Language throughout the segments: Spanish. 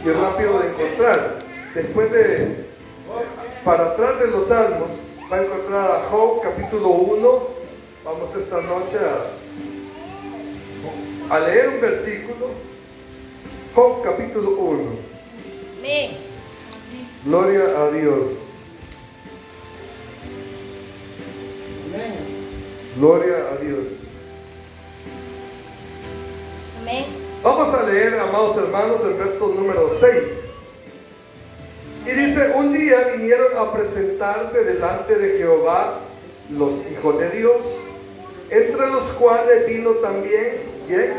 y rápido de encontrar. Para atrás de los Salmos, va a encontrar a Job capítulo 1. Vamos esta noche a leer un versículo. Job capítulo 1. Amén. Gloria a Dios. Amén. Gloria a Dios. Amén. Vamos a leer, amados hermanos, el verso número 6. Y dice: un día vinieron a presentarse delante de Jehová los hijos de Dios, entre los cuales vino también, ¿quién?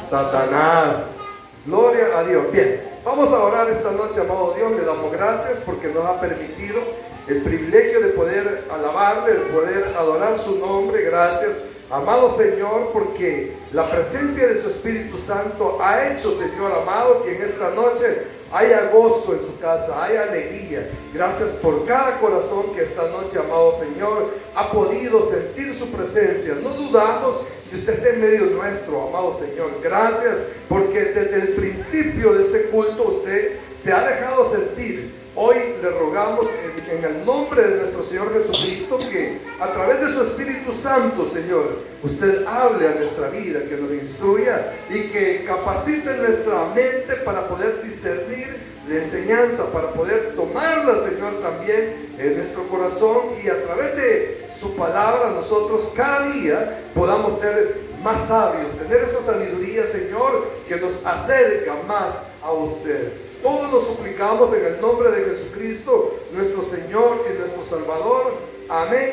Satanás. Gloria a Dios. Bien, vamos a orar esta noche, amado Dios. Le damos gracias porque nos ha permitido el privilegio de poder alabarle, de poder adorar su nombre. Gracias, amado Señor, porque la presencia de su Espíritu Santo ha hecho, Señor amado, que en esta noche haya gozo en su casa, haya alegría. Gracias por cada corazón que esta noche, amado Señor, ha podido sentir su presencia. No dudamos que usted esté en medio nuestro, amado Señor. Gracias porque desde el principio de este culto usted se ha dejado sentir. Hoy le rogamos en el nombre de nuestro Señor Jesucristo que a través de su Espíritu Santo, Señor, usted hable a nuestra vida, que nos instruya y que capacite nuestra mente para poder discernir la enseñanza, para poder tomarla, Señor, también en nuestro corazón, y a través de su palabra nosotros cada día podamos ser más sabios, tener esa sabiduría, Señor, que nos acerca más a usted. Todos lo suplicamos en el nombre de Jesucristo, nuestro Señor y nuestro Salvador. Amén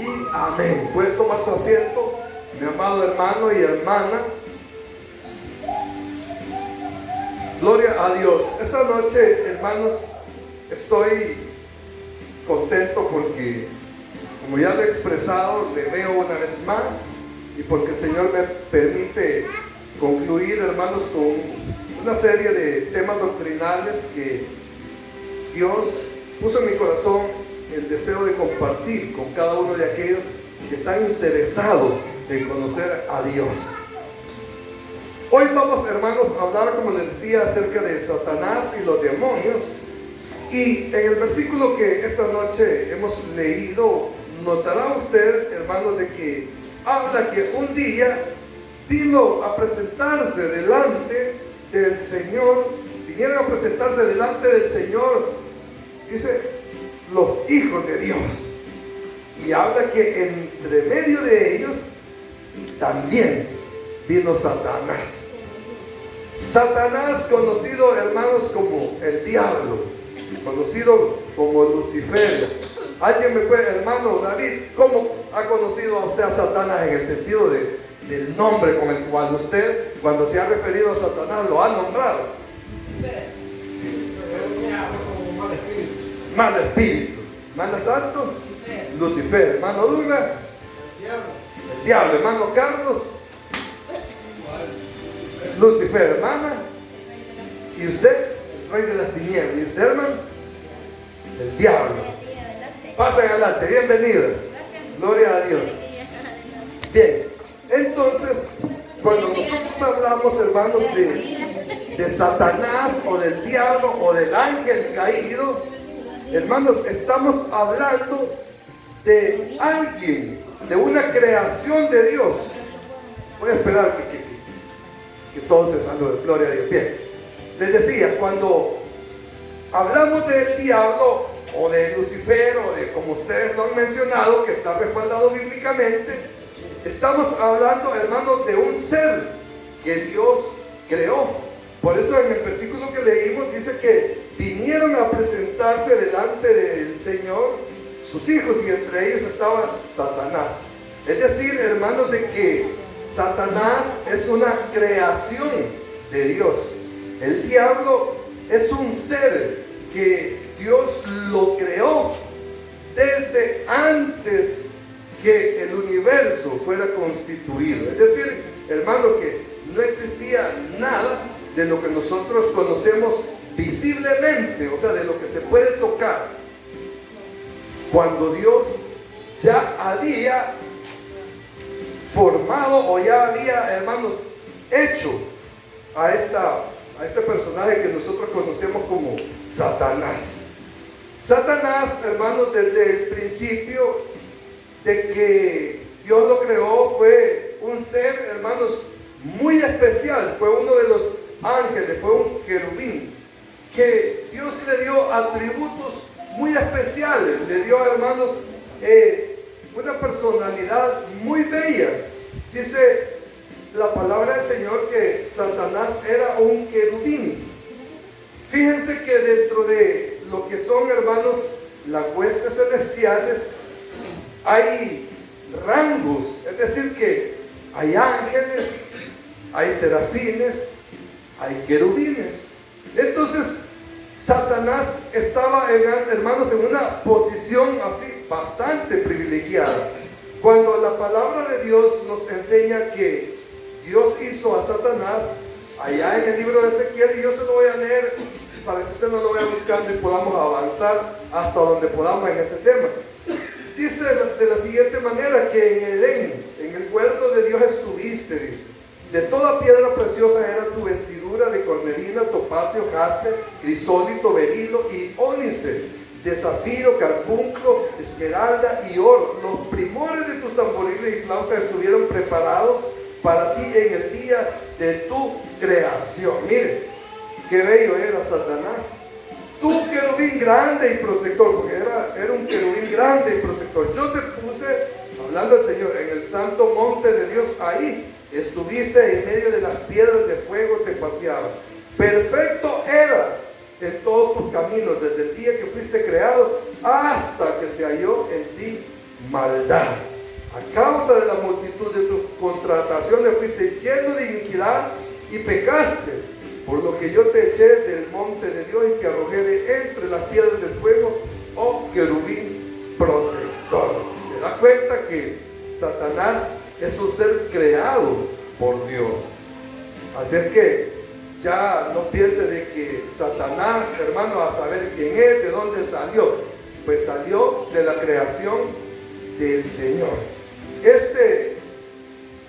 y amén. Puede tomar su asiento, mi amado hermano y hermana. Gloria a Dios. Esta noche, hermanos, estoy contento porque, como ya lo he expresado, le veo una vez más, y porque el Señor me permite concluir, hermanos, con una serie de temas doctrinales que Dios puso en mi corazón el deseo de compartir con cada uno de aquellos que están interesados en conocer a Dios. Hoy vamos, hermanos, a hablar, como les decía, acerca de Satanás y los demonios. Y en el versículo que esta noche hemos leído, notará usted, hermanos, de que habla que un día vino a presentarse delante del Señor, vinieron a presentarse delante del Señor, dice, los hijos de Dios. Y habla que entre medio de ellos también vino Satanás. Satanás, conocido, hermanos, como el diablo, conocido como Lucifer. ¿Alguien me puede, hermano David, cómo ha conocido a usted a Satanás en el sentido del nombre con el cual usted, cuando se ha referido a Satanás, lo ha nombrado? Mal espíritu. ¿Hermana Santo? Lucifer. ¿Hermano Douglas? El diablo. ¿Hermano Carlos? Lucifer. ¿Hermana? ¿Y usted? El rey de las tinieblas. ¿Y usted, hermano? El diablo. Pasen adelante. Bienvenidos. Gloria a Dios. Bien. Entonces, cuando nosotros hablamos, hermanos, de Satanás o del diablo o del ángel caído, hermanos, estamos hablando de alguien, de una creación de Dios. Voy a esperar que todos se saluden. Gloria a Dios. Bien, les decía, cuando hablamos del diablo o de Lucifer o de, como ustedes lo han mencionado, que está respaldado bíblicamente, estamos hablando, hermanos, de un ser que Dios creó. Por eso en el versículo que leímos dice que vinieron a presentarse delante del Señor sus hijos, y entre ellos estaba Satanás. Es decir, hermanos, de que Satanás es una creación de Dios. El diablo es un ser que Dios lo creó desde antes que el universo fuera constituido. Es decir, hermano, que no existía nada de lo que nosotros conocemos visiblemente, o sea, de lo que se puede tocar, cuando Dios ya había formado o ya había, hermanos, hecho a esta a este personaje que nosotros conocemos como Satanás. Satanás, hermanos, desde el principio de que Dios lo creó, fue un ser, hermanos, muy especial. Fue uno de los ángeles, fue un querubín, que Dios le dio atributos muy especiales. Le dio, hermanos, una personalidad muy bella. Dice la palabra del Señor que Satanás era un querubín. Fíjense que dentro de lo que son, hermanos, las huestes celestiales, hay rangos, es decir, que hay ángeles, hay serafines, hay querubines. Entonces, Satanás estaba, hermanos, en una posición así bastante privilegiada. Cuando la palabra de Dios nos enseña que Dios hizo a Satanás, allá en el libro de Ezequiel, y yo se lo voy a leer para que usted no lo vaya buscando y podamos avanzar hasta donde podamos en este tema. Dice de la siguiente manera, que en Edén, en el huerto de Dios estuviste, dice. De toda piedra preciosa era tu vestidura, de cornalina, topacio, jaspe, crisólito, berilo y ónice, de zafiro, carbunclo, esmeralda y oro. Los primores de tus tamboriles y flautas estuvieron preparados para ti en el día de tu creación. Mire, qué bello era Satanás. Tu querubín grande y protector, porque era un querubín grande y protector. Yo te puse, hablando del Señor, en el santo monte de Dios, ahí estuviste en medio de las piedras de fuego, te paseaba. Perfecto eras en todos tus caminos, desde el día que fuiste creado hasta que se halló en ti maldad. A causa de la multitud de tus contrataciones fuiste lleno de iniquidad y pecaste, por lo que yo te eché del monte de Dios y te arrojé de entre las piedras del fuego, oh querubín protector. Se da cuenta que Satanás es un ser creado por Dios. Así que ya no piense de que Satanás, hermano, a saber quién es, de dónde salió. Pues salió de la creación del Señor. Este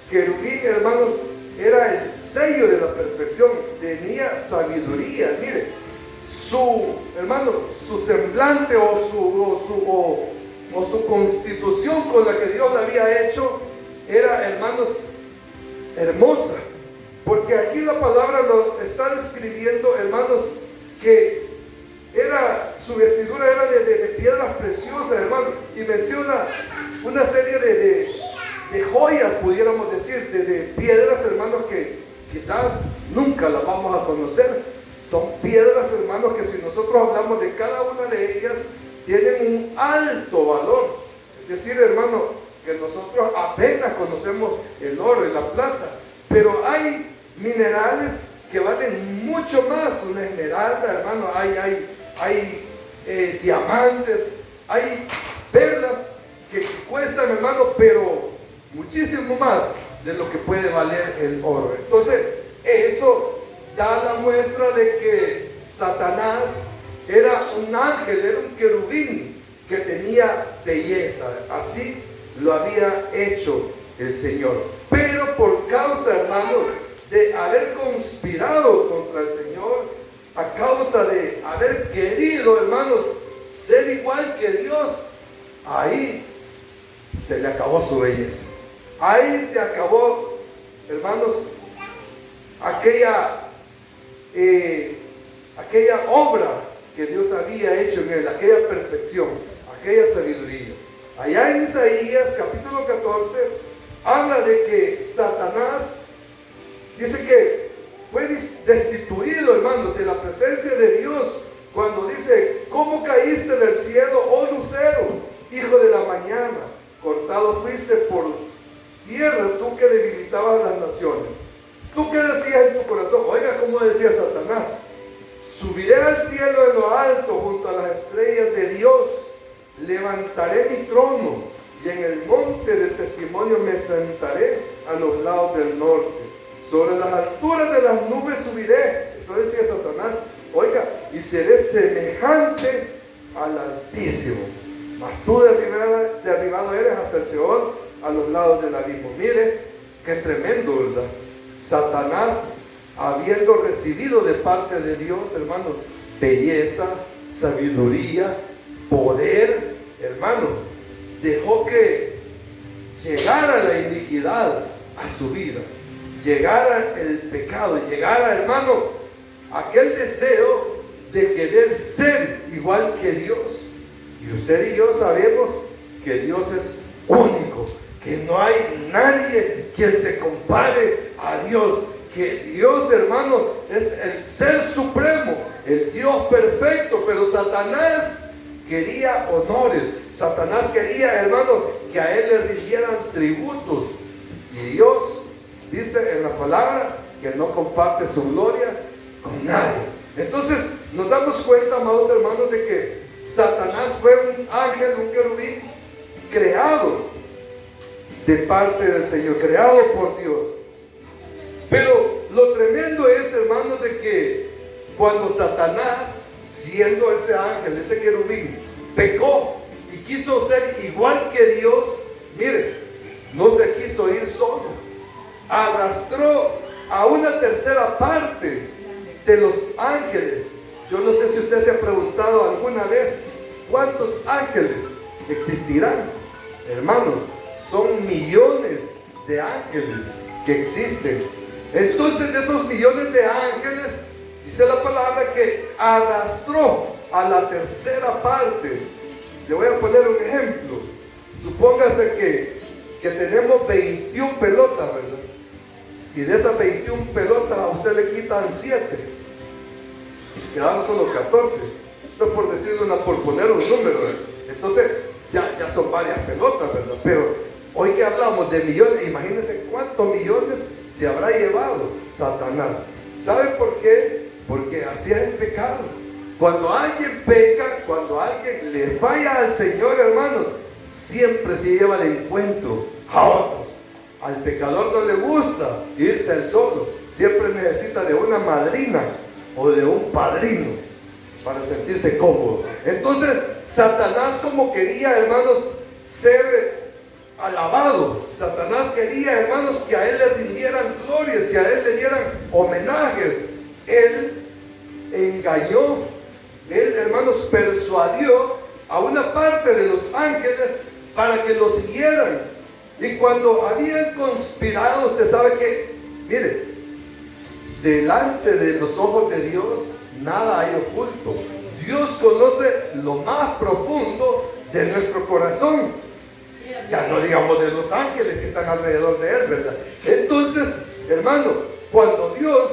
querubín, hermanos, era el sello de la perfección, tenía sabiduría. Mire, su semblante o su constitución con la que Dios la había hecho era, hermanos, hermosa. Porque aquí la palabra lo está describiendo, hermanos, que su vestidura era de piedras preciosas, hermanos, y menciona una serie de joyas, pudiéramos decir, de piedras, hermanos, que quizás nunca las vamos a conocer. Son piedras, hermanos, que si nosotros hablamos de cada una de ellas, tienen un alto valor. Es decir, hermano, que nosotros apenas conocemos el oro y la plata, pero hay minerales que valen mucho más. Una esmeralda, hermano, hay diamantes, hay perlas que cuestan, hermano, pero muchísimo más de lo que puede valer el oro. Entonces, eso da la muestra de que Satanás era un ángel, era un querubín que tenía belleza. Así lo había hecho el Señor. Pero por causa, hermano, de haber conspirado contra el Señor, a causa de haber querido, hermanos, ser igual que Dios, ahí se le acabó su belleza. Ahí se acabó, hermanos, aquella obra que Dios había hecho en él, aquella perfección, aquella sabiduría. Allá en Isaías capítulo 14 habla de que Satanás, dice que fue destituido, hermanos, de la presencia de Dios, cuando dice: ¿cómo caíste del cielo, oh lucero, hijo de la mañana? Cortado fuiste por tierra, tú que debilitabas las naciones. ¿Tú qué decías en tu corazón? Oiga, ¿cómo decía Satanás? Subiré al cielo en lo alto, junto a las estrellas de Dios. Levantaré mi trono, y en el monte del testimonio me sentaré a los lados del norte. Sobre las alturas de las nubes subiré. Entonces decía Satanás: oiga, y seré semejante al Altísimo. Mas tú derribado eres hasta el Seol, a los lados del abismo. Mire, qué tremendo, ¿verdad? Satanás habiendo recibido de parte de Dios, hermano, belleza, sabiduría, poder, hermano, dejó que llegara la iniquidad a su vida, llegara el pecado, llegara, hermano, aquel deseo de querer ser igual que Dios. Y usted y yo sabemos que Dios es único, que no hay nadie quien se compare a Dios, que Dios, hermano, es el ser supremo, el Dios perfecto. Pero Satanás quería honores, Satanás quería, hermano, que a él le rindieran tributos, y Dios dice en la palabra que no comparte su gloria con nadie. Entonces nos damos cuenta, amados hermanos, de que Satanás fue un ángel, un querubín creado de parte del Señor, creado por Dios. Pero lo tremendo es, hermanos, de que cuando Satanás, siendo ese ángel, ese querubín, pecó y quiso ser igual que Dios, mire, no se quiso ir solo, arrastró a una tercera parte de los ángeles. Yo no sé si usted se ha preguntado alguna vez cuántos ángeles existirán. Hermanos, son millones de ángeles que existen. Entonces, de esos millones de ángeles, dice la palabra que arrastró a la tercera parte. Le voy a poner un ejemplo. Supóngase que tenemos 21 pelotas, ¿verdad? Y de esas 21 pelotas a usted le quitan 7. Quedaron solo 14. Esto es por decirlo, por poner un número, ¿verdad? Entonces ya son varias pelotas, ¿verdad? Pero hoy que hablamos de millones, imagínense cuántos millones se habrá llevado Satanás. ¿Sabe por qué? Porque así es el pecado. Cuando alguien peca, cuando alguien le falla al Señor, hermano, siempre se lleva el encuentro a otros. Al pecador no le gusta irse al solo, siempre necesita de una madrina o de un padrino para sentirse cómodo. Entonces Satanás, como quería, hermanos, ser alabado, Satanás quería, hermanos, que a él le rindieran glorias, que a él le dieran homenajes. Él engañó, él, hermanos, persuadió a una parte de los ángeles para que lo siguieran. Y cuando habían conspirado, usted sabe que, mire, delante de los ojos de Dios nada hay oculto. Dios conoce lo más profundo de nuestro corazón. Ya no digamos de los ángeles que están alrededor de él, ¿verdad? Entonces, hermano, cuando Dios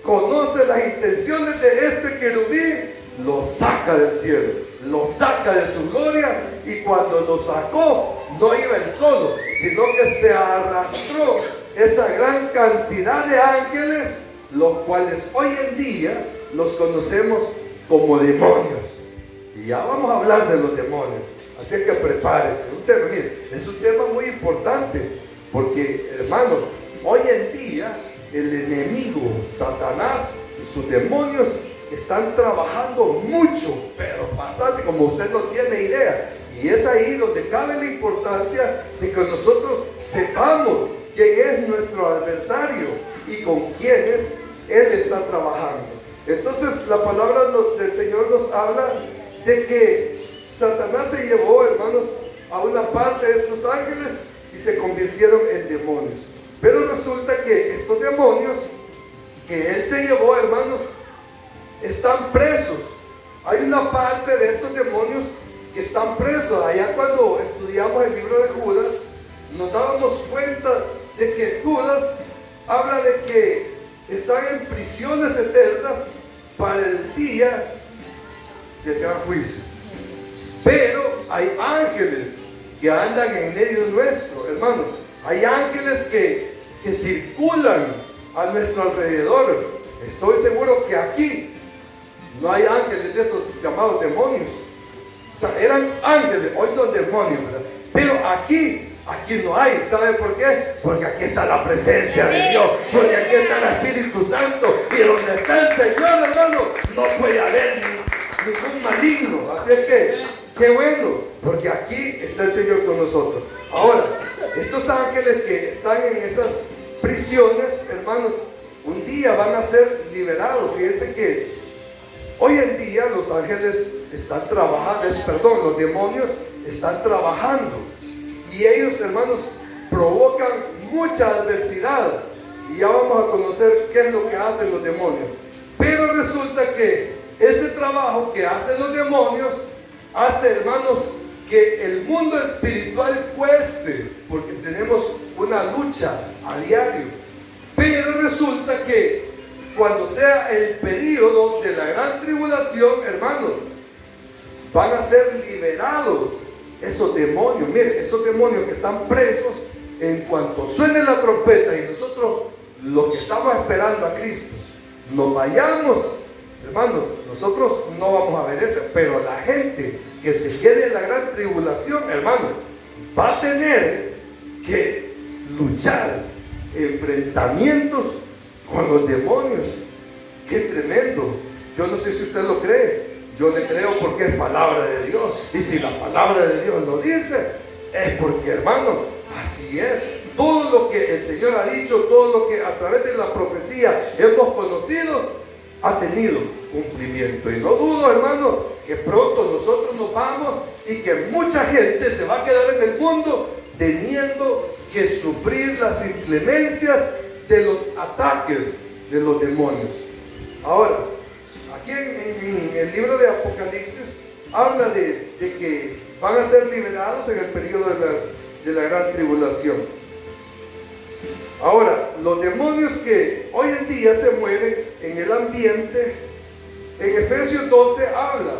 conoce las intenciones de este querubín, lo saca del cielo, lo saca de su gloria, y cuando lo sacó, no iba él solo, sino que se arrastró esa gran cantidad de ángeles, los cuales hoy en día los conocemos como demonios. Y ya vamos a hablar de los demonios, así que prepárese. Mire, es un tema muy importante, porque, hermano, hoy en día el enemigo, Satanás y sus demonios están trabajando mucho, pero bastante, como usted no tiene idea. Y es ahí donde cabe la importancia de que nosotros sepamos quién es nuestro adversario y con quiénes él está trabajando. Entonces la palabra del Señor nos habla de que Satanás se llevó, hermanos, a una parte de estos ángeles y se convirtieron en demonios. Pero resulta que estos demonios que él se llevó, hermanos, están presos. Hay una parte de estos demonios que están presos. Allá cuando estudiamos el libro de Judas, nos dábamos cuenta de que Judas habla de que están en prisiones eternas para el día del gran juicio. Pero hay ángeles que andan en medio nuestro, hermanos. Hay ángeles que circulan a nuestro alrededor. Estoy seguro que aquí no hay ángeles de esos llamados demonios. O sea, eran ángeles, hoy son demonios, ¿verdad? Pero aquí no hay. ¿Sabe por qué? Porque aquí está la presencia de Dios, porque aquí está el Espíritu Santo, y donde está el Señor, hermano, no puede haber ningún maligno. Así es que, qué bueno, porque aquí está el Señor con nosotros. Ahora, estos ángeles que están en esas prisiones, hermanos, un día van a ser liberados. Fíjense que hoy en día los ángeles están trabajando, los demonios están trabajando. Y ellos, hermanos, provocan mucha adversidad. Y ya vamos a conocer qué es lo que hacen los demonios. Pero resulta que ese trabajo que hacen los demonios hace, hermanos, que el mundo espiritual cueste, porque tenemos una lucha a diario. Pero resulta que cuando sea el periodo de la gran tribulación, hermanos, van a ser liberados esos demonios. Miren, esos demonios que están presos, en cuanto suene la trompeta y nosotros, los que estamos esperando a Cristo, nos vayamos, hermanos, nosotros no vamos a ver eso, pero la gente que se quede en la gran tribulación, hermanos, va a tener que luchar enfrentamientos con los demonios. ¡Qué tremendo! Yo no sé si usted lo cree, yo le creo porque es palabra de Dios. Y si la palabra de Dios lo dice, es porque, hermano, así es. Todo lo que el Señor ha dicho, todo lo que a través de la profecía hemos conocido, ha tenido cumplimiento. Y no dudo, hermano, que pronto nosotros nos vamos y que mucha gente se va a quedar en el mundo teniendo que sufrir las inclemencias de los ataques de los demonios. Ahora, aquí en el libro de Apocalipsis habla de que van a ser liberados en el periodo de la gran tribulación. Ahora, los demonios que hoy en día se mueven en el ambiente, en Efesios 12 habla,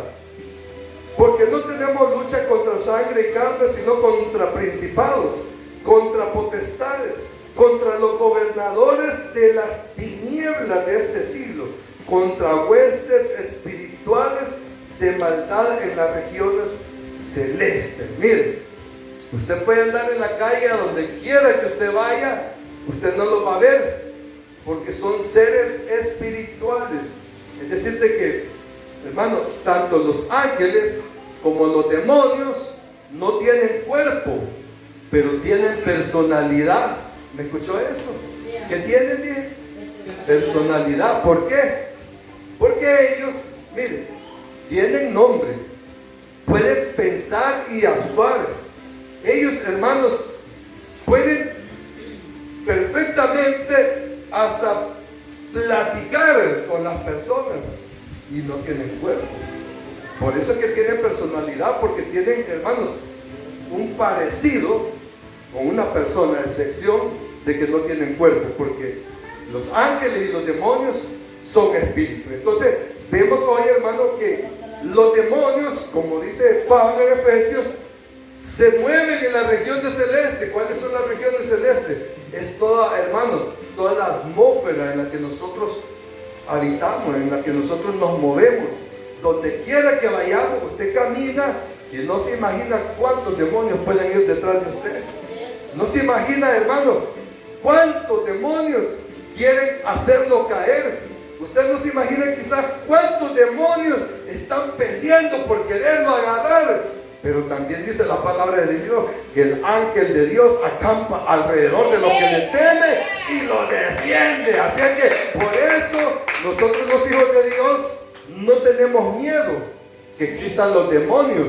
porque no tenemos lucha contra sangre y carne, sino contra principados, contra potestades, contra los gobernadores de las tinieblas de este siglo, contra huestes espirituales de maldad en las regiones celestes. Miren, usted puede andar en la calle a donde quiera que usted vaya, usted no los va a ver, porque son seres espirituales. Es decir, de que, hermano, tanto los ángeles como los demonios no tienen cuerpo, pero tienen personalidad. ¿Me escuchó esto? ¿Qué tienen? Bien? Personalidad. ¿Por qué? Porque ellos, miren, tienen nombre, pueden pensar y actuar. Ellos, hermanos, pueden perfectamente hasta platicar con las personas y no tienen cuerpo. Por eso es que tienen personalidad, porque tienen, hermanos, un parecido con una persona, a excepción de que no tienen cuerpo, porque los ángeles y los demonios son espíritus. Entonces vemos hoy, hermano, que los demonios, como dice Pablo en Efesios, se mueven en la región de celeste. ¿Cuáles son las regiones celestes? Es toda, hermano, toda la atmósfera en la que nosotros habitamos, en la que nosotros nos movemos. Donde quiera que vayamos, usted camina y no se imagina cuántos demonios pueden ir detrás de usted. No se imagina, hermano, cuántos demonios quieren hacerlo caer. Usted no se imagina quizás cuántos demonios están peleando por quererlo agarrar. Pero también dice la palabra de Dios que el ángel de Dios acampa alrededor de los que le temen y lo defiende. Así es que por eso nosotros, los hijos de Dios, no tenemos miedo que existan los demonios.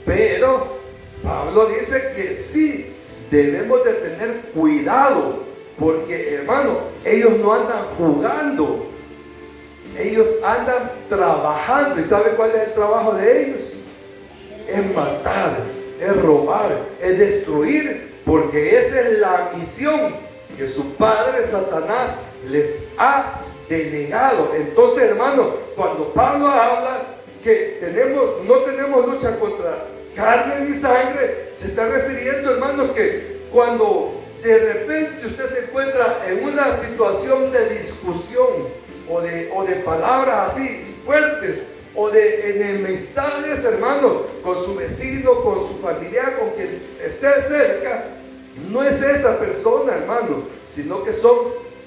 Pero Pablo dice que sí debemos de tener cuidado, porque, hermano, ellos no andan jugando, ellos andan trabajando. ¿Y sabe cuál es el trabajo de ellos? Es matar, es robar, es destruir, porque esa es la misión que su padre Satanás les ha delegado. Entonces, hermano, cuando Pablo habla que no tenemos lucha contra carne ni sangre, se está refiriendo, hermano, que cuando de repente usted se encuentra en una situación de discusión o de palabras así fuertes, o de enemistades, hermano, con su vecino, con su familiar, con quien esté cerca, no es esa persona, hermano, sino que son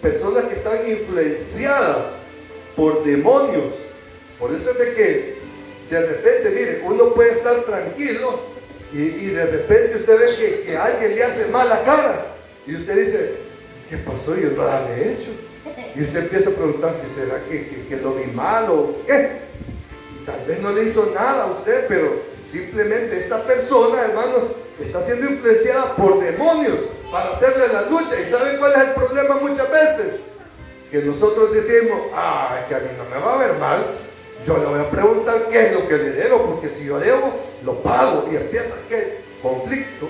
personas que están influenciadas por demonios. Por eso es de que de repente, mire, uno puede estar tranquilo y de repente usted ve que alguien le hace mala cara y usted dice, ¿qué pasó? Yo nada le he hecho. Y usted empieza a preguntar si será que lo vi mal o qué. Tal vez no le hizo nada a usted, pero simplemente esta persona, hermanos, está siendo influenciada por demonios para hacerle la lucha. ¿Y saben cuál es el problema muchas veces? Que nosotros decimos, que a mí no me va a ver mal. Yo le voy a preguntar qué es lo que le debo, porque si yo debo, lo pago. Y empieza aquel conflicto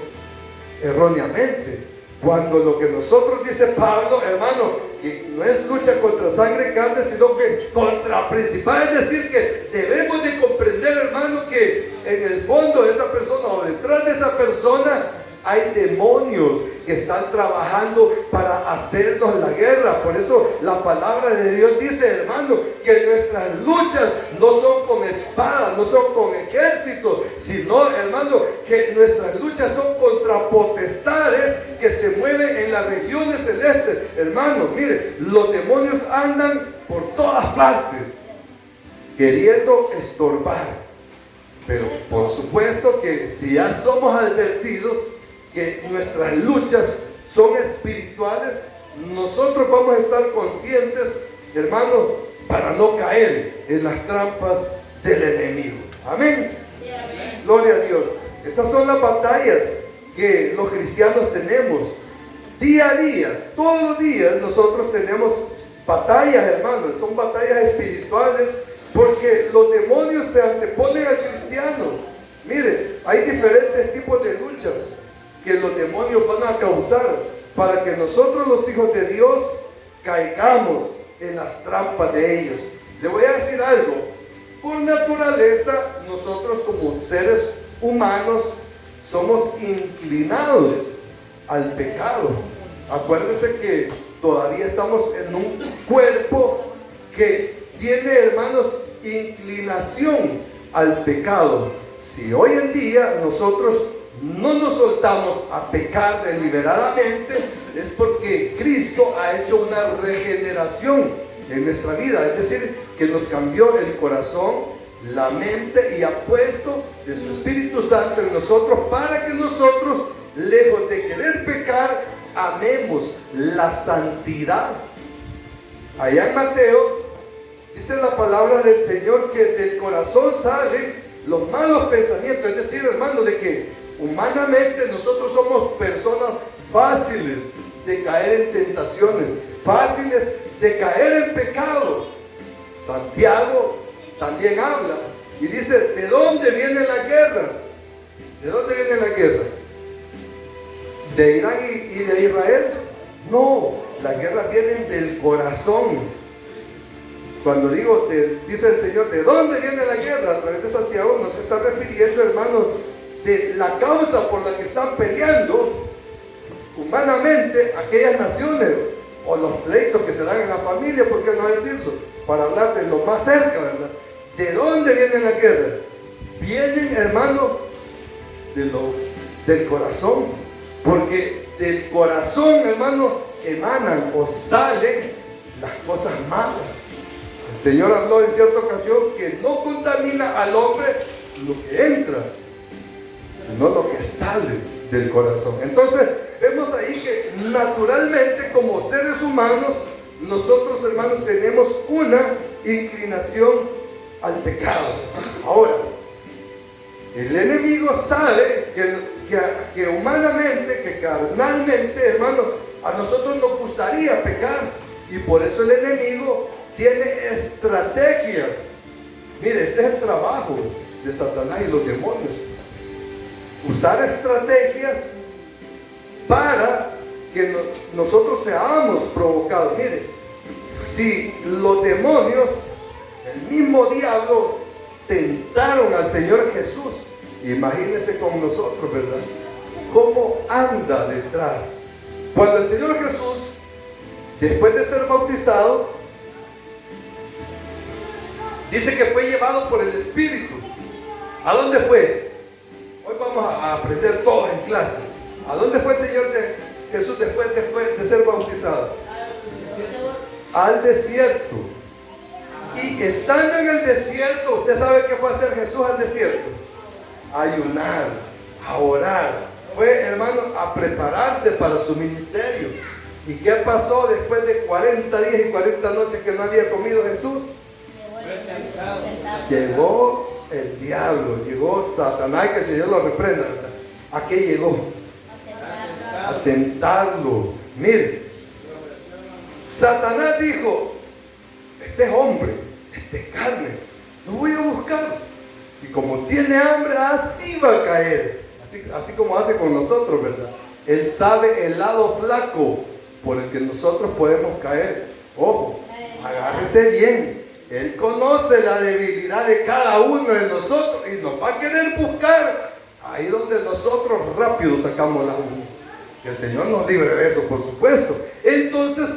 erróneamente. Cuando lo que nosotros dice Pablo, hermano, que no es lucha contra sangre y carne, sino que contra principal, es decir, que debemos de comprender, hermano, que en el fondo de esa persona o detrás de esa persona hay demonios que están trabajando para hacernos la guerra. Por eso la palabra de Dios dice, hermano, que nuestras luchas no son con espadas, no son con ejércitos, sino, hermano, que nuestras luchas son contra potestades que se mueven en las regiones celestes. Hermano, mire, los demonios andan por todas partes queriendo estorbar. Pero por supuesto que si ya somos advertidos que nuestras luchas son espirituales, nosotros vamos a estar conscientes, hermano, para no caer en las trampas del enemigo. Amén. Gloria a Dios. Esas son las batallas que los cristianos tenemos día a día. Todos los días nosotros tenemos batallas, hermanos. Son batallas espirituales porque los demonios se anteponen al cristiano. Mire, hay diferentes tipos de luchas que los demonios van a causar para que nosotros, los hijos de Dios, caigamos en las trampas de ellos. Le voy a decir algo. Por naturaleza, nosotros como seres humanos somos inclinados al pecado. Acuérdense que todavía estamos en un cuerpo que tiene, hermanos, inclinación al pecado. Si hoy en día nosotros no nos soltamos a pecar deliberadamente, es porque Cristo ha hecho una regeneración en nuestra vida. Es decir, que nos cambió el corazón, la mente, y ha puesto de su Espíritu Santo en nosotros para que nosotros, lejos de querer pecar, amemos la santidad. Allá en Mateo dice la palabra del Señor que del corazón salen los malos pensamientos. Es decir, hermano, de que humanamente nosotros somos personas fáciles de caer en tentaciones, fáciles de caer en pecados. Santiago también habla y dice, ¿de dónde vienen las guerras? ¿De dónde viene la guerra? ¿De Irán y de Israel? No, las guerras vienen del corazón. Cuando digo, dice el Señor, ¿de dónde viene la guerra? A través de Santiago nos está refiriendo, hermanos, de la causa por la que están peleando humanamente aquellas naciones, o los pleitos que se dan en la familia, ¿por qué no decirlo? Para hablar de lo más cerca, ¿verdad? ¿De dónde viene la guerra? Vienen, hermanos, del corazón, porque del corazón, hermanos, emanan o salen las cosas malas. El Señor habló en cierta ocasión que no contamina al hombre lo que entra, sino lo que sale del corazón. Entonces, vemos ahí que naturalmente, como seres humanos, nosotros, hermanos, tenemos una inclinación al pecado. Ahora, el enemigo sabe que humanamente, que carnalmente, hermanos, a nosotros nos gustaría pecar, y por eso el enemigo tiene estrategias. Mire, este es el trabajo de Satanás y los demonios. Usar estrategias para que nosotros seamos provocados. Mire, si los demonios, el mismo diablo, tentaron al Señor Jesús, imagínense con nosotros, ¿verdad? ¿Cómo anda detrás? Cuando el Señor Jesús, después de ser bautizado, dice que fue llevado por el Espíritu. ¿A dónde fue? Hoy vamos a aprender todos en clase. ¿A dónde fue el Señor Jesús después de ser bautizado? Al desierto. Y estando en el desierto, ¿usted sabe qué fue a hacer Jesús al desierto? A ayunar, a orar. Fue, hermano, a prepararse para su ministerio. ¿Y qué pasó después de 40 días y 40 noches que no había comido Jesús? Llegó el diablo, llegó Satanás, que el Señor lo reprenda. ¿A qué llegó? A tentarlo. Mire, Satanás dijo: este es hombre, este es carne, lo voy a buscar. Y como tiene hambre, así va a caer. Así como hace con nosotros, ¿verdad? Él sabe el lado flaco por el que nosotros podemos caer. Ojo, agárrese bien. Él conoce la debilidad de cada uno de nosotros y nos va a querer buscar ahí donde nosotros rápido sacamos la uña. Que el Señor nos libre de eso, por supuesto. Entonces,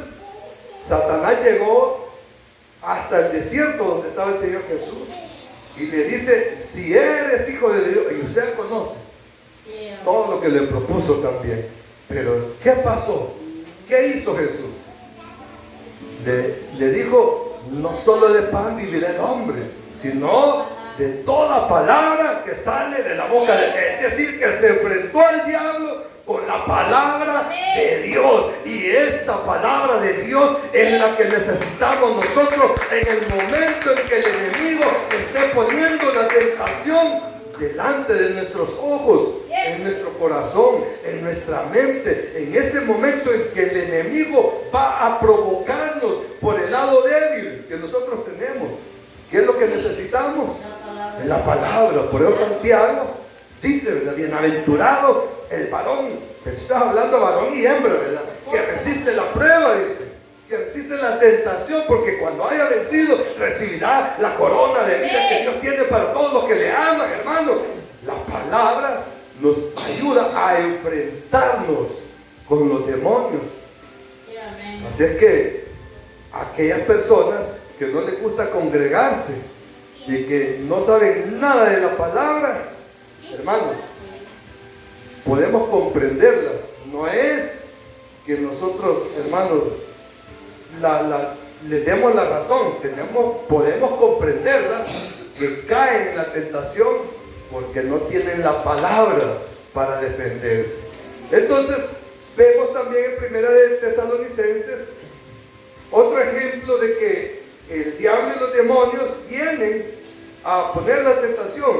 Satanás llegó hasta el desierto donde estaba el Señor Jesús y le dice: si eres hijo de Dios, y usted conoce todo lo que le propuso también. Pero, ¿qué pasó? ¿Qué hizo Jesús? Le dijo: no solo de pan vivirá el hombre, sino de toda palabra que sale de la boca de Él. Es decir, que se enfrentó al diablo con la palabra de Dios. Y esta palabra de Dios es la que necesitamos nosotros en el momento en que el enemigo esté poniendo la tentación delante de nuestros ojos, en nuestro corazón, en nuestra mente, en ese momento en que el enemigo va a provocarnos por el lado débil que nosotros tenemos. ¿Qué es lo que necesitamos? La palabra. Por eso Santiago dice, ¿verdad? Bienaventurado el varón, pero estás hablando de varón y hembra, ¿verdad? Que resiste la prueba, dice, que resiste la tentación, porque cuando haya vencido recibirá la corona de vida que Dios tiene para todos los que le aman, hermano. La palabra nos ayuda a enfrentarnos con los demonios. Así es que aquellas personas que no les gusta congregarse y que no saben nada de la palabra, hermanos, podemos comprenderlas. No es que nosotros, hermanos, les demos la razón. Podemos comprenderlas, que caen en la tentación porque no tienen la palabra para defenderse. Entonces, vemos también en Primera de Tesalonicenses otro ejemplo de que el diablo y los demonios vienen a poner la tentación.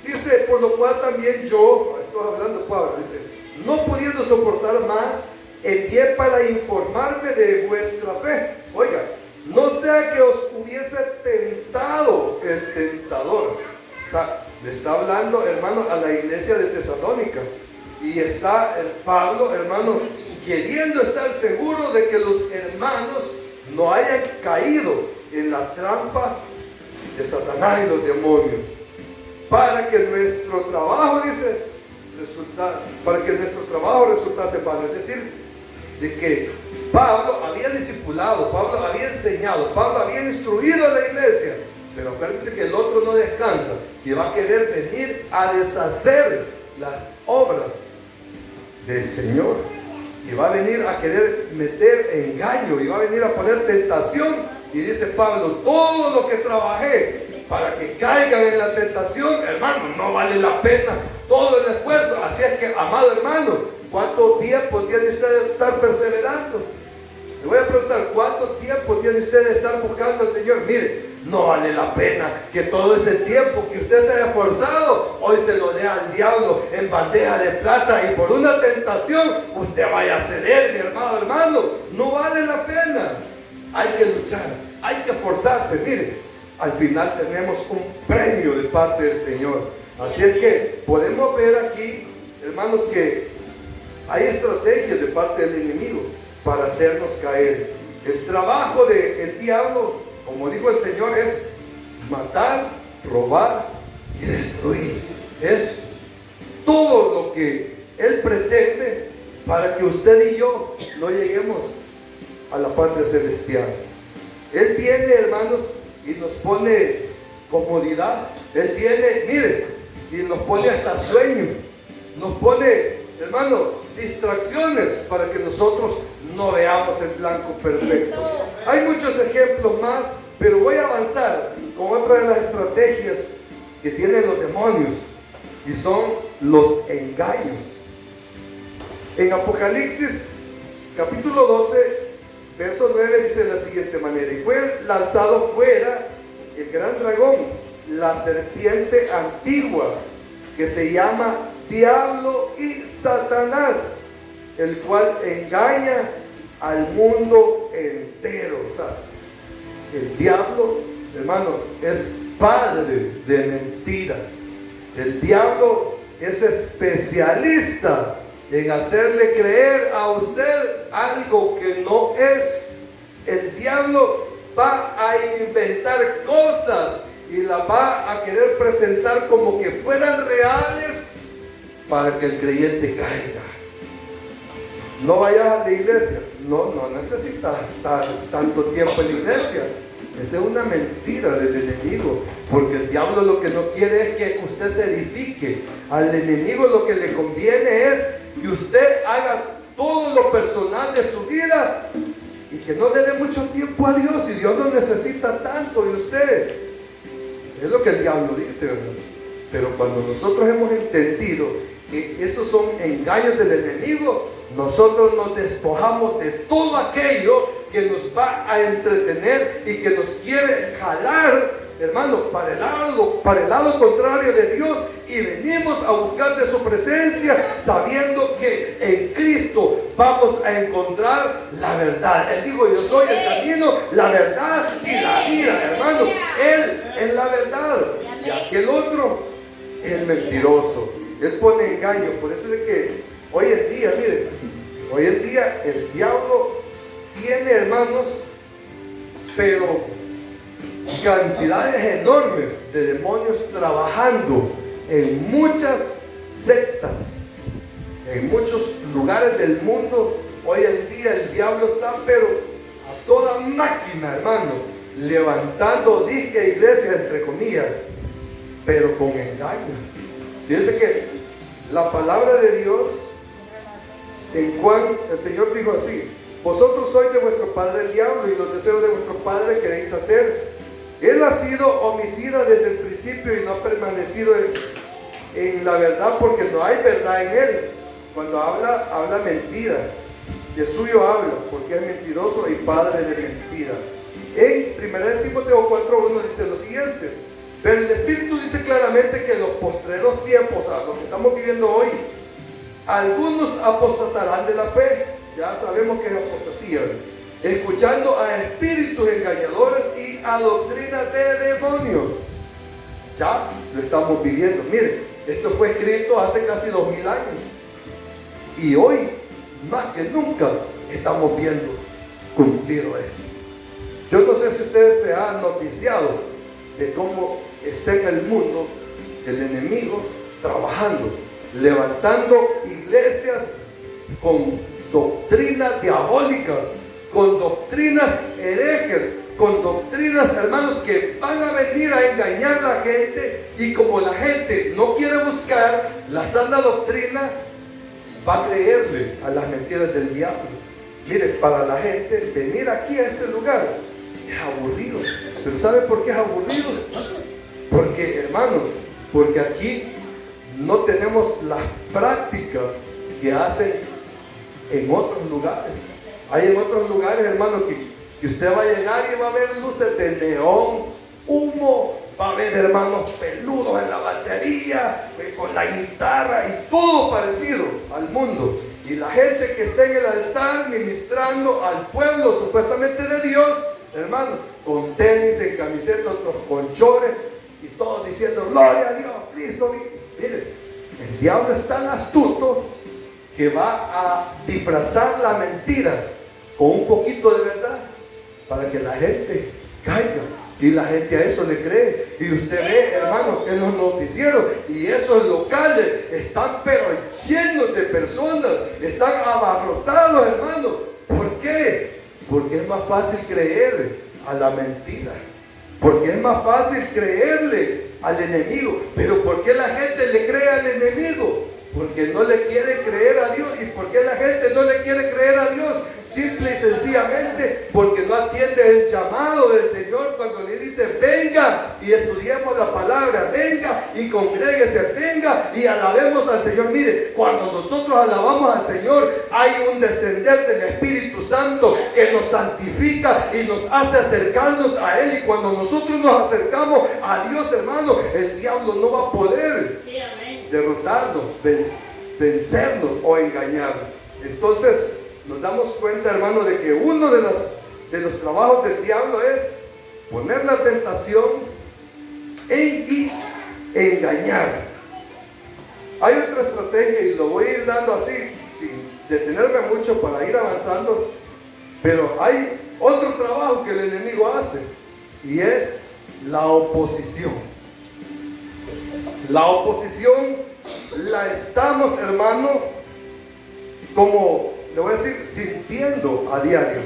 Dice: por lo cual también yo, estoy hablando Pablo, dice, no pudiendo soportar más, envié para informarme de vuestra fe. Oiga, no sea que os hubiese tentado el tentador. O sea, le está hablando, hermano, a la iglesia de Tesalónica. Y está el Pablo, hermano, queriendo estar seguro de que los hermanos no hayan caído en la trampa de Satanás y los demonios. Para que nuestro trabajo, dice, para que nuestro trabajo resultase vano. Es decir, de que Pablo había discipulado, Pablo había enseñado, Pablo había instruido a la iglesia, pero acuérdense que el otro no descansa, que va a querer venir a deshacer las obras del Señor, y va a venir a querer meter engaño, y va a venir a poner tentación. Y dice Pablo: todo lo que trabajé para que caigan en la tentación, hermano, no vale la pena todo el esfuerzo. Así es que, amado hermano, ¿cuánto tiempo tiene usted de estar perseverando? Le voy a preguntar: ¿cuánto tiempo tiene usted de estar buscando al Señor? Mire, no vale la pena que todo ese tiempo que usted se haya esforzado, hoy se lo dé al diablo en bandeja de plata y por una tentación usted vaya a ceder, mi hermano. No vale la pena. Hay que luchar, hay que esforzarse. Mire, al final tenemos un premio de parte del Señor. Así es que podemos ver aquí, hermanos, que hay estrategias de parte del enemigo para hacernos caer. El trabajo del diablo, como dijo el Señor, es matar, robar y destruir. Es todo lo que Él pretende para que usted y yo no lleguemos a la patria celestial. Él viene, hermanos, y nos pone comodidad. Él viene, mire, y nos pone hasta sueño. Nos pone, hermano, distracciones para que nosotros no veamos el blanco perfecto. Hay muchos ejemplos más, pero voy a avanzar con otra de las estrategias que tienen los demonios, y son los engaños. En Apocalipsis capítulo 12, verso 9 dice de la siguiente manera: y fue lanzado fuera el gran dragón, la serpiente antigua, que se llama Diablo y Satanás, el cual engaña al mundo entero. O sea, el diablo, hermano, es padre de mentira. El diablo es especialista en hacerle creer a usted algo que no es. El diablo va a inventar cosas y las va a querer presentar como que fueran reales para que el creyente caiga. No vayas a la iglesia, no necesitas estar tanto tiempo en la iglesia. Esa es una mentira del enemigo, porque el diablo lo que no quiere es que usted se edifique. Al enemigo lo que le conviene es que usted haga todo lo personal de su vida y que no le dé mucho tiempo a Dios, y Dios no necesita tanto de usted. Es lo que el diablo dice, ¿verdad? Pero cuando nosotros hemos entendido que esos son engaños del enemigo, nosotros nos despojamos de todo aquello que nos va a entretener y que nos quiere jalar, hermano, para el lado contrario de Dios, y venimos a buscar de su presencia, sabiendo que en Cristo vamos a encontrar la verdad. Él dijo: yo soy el camino, la verdad y la vida, hermano. Él es la verdad, y aquel otro es el mentiroso. Él pone engaño. Por eso es que hoy en día, miren, hoy en día el diablo tiene, hermanos, pero cantidades enormes de demonios trabajando en muchas sectas, en muchos lugares del mundo. Hoy en día el diablo está, pero a toda máquina, hermano, levantando disque iglesia, entre comillas, pero con engaño. Fíjense que la palabra de Dios en Juan, el Señor dijo así: vosotros sois de vuestro padre el diablo, y los deseos de vuestro padre queréis hacer. Él ha sido homicida desde el principio y no ha permanecido en la verdad, porque no hay verdad en él. Cuando habla mentira. De suyo habla, porque es mentiroso y padre de mentira. En 1 Timoteo 4:1 dice lo siguiente: pero el Espíritu dice claramente que en los postreros tiempos, a los que estamos viviendo hoy, algunos apostatarán de la fe. Ya sabemos que es apostasía, escuchando a espíritus engañadores y a doctrinas de demonios. Ya lo estamos viviendo. Miren, esto fue escrito hace casi 2000 años, y hoy más que nunca estamos viendo cumplido eso. Yo no sé si ustedes se han noticiado de cómo está en el mundo el enemigo trabajando, levantando iglesias con doctrinas diabólicas, con doctrinas herejes, con doctrinas, hermanos, que van a venir a engañar a la gente, y como la gente no quiere buscar la sana doctrina, va a creerle a las mentiras del diablo. Mire, para la gente venir aquí a este lugar es aburrido. ¿Pero sabe por qué es aburrido? Porque, hermano, porque aquí no tenemos las prácticas que hacen en otros lugares. Hay en otros lugares, hermano, que usted va a llegar y va a ver luces de neón, humo, va a ver hermanos peludos en la batería, con la guitarra y todo parecido al mundo. Y la gente que está en el altar ministrando al pueblo supuestamente de Dios, hermano, con tenis, en camisetas, con chores, y todos diciendo gloria a Dios, Cristo. Miren, el diablo es tan astuto que va a disfrazar la mentira con un poquito de verdad para que la gente caiga, y la gente a eso le cree. Y usted ve, hermanos, en los noticieros y esos locales están pero llenos de personas, están abarrotados, hermanos. ¿Por qué? Porque es más fácil creer a la mentira, porque es más fácil creerle al enemigo. Pero ¿por qué la gente le cree al enemigo? Porque no le quiere creer a Dios. ¿Y por qué la gente no le quiere creer a Dios? simple y sencillamente porque no atiende el llamado del Señor cuando le dice: venga y estudiemos la palabra, venga y congréguese, venga y alabemos al Señor. Mire, cuando nosotros alabamos al Señor, hay un descender del Espíritu Santo que nos santifica y nos hace acercarnos a Él. Y cuando nosotros nos acercamos a Dios, hermano, el diablo no va a poder derrotarnos, vencernos o engañarnos. Entonces nos damos cuenta, hermano, de que uno de los trabajos del diablo es poner la tentación y engañar. Hay otra estrategia y lo voy a ir dando así, sin detenerme mucho para ir avanzando, pero hay otro trabajo que el enemigo hace y es la oposición. La oposición la estamos, hermano, como le voy a decir, sintiendo a diario.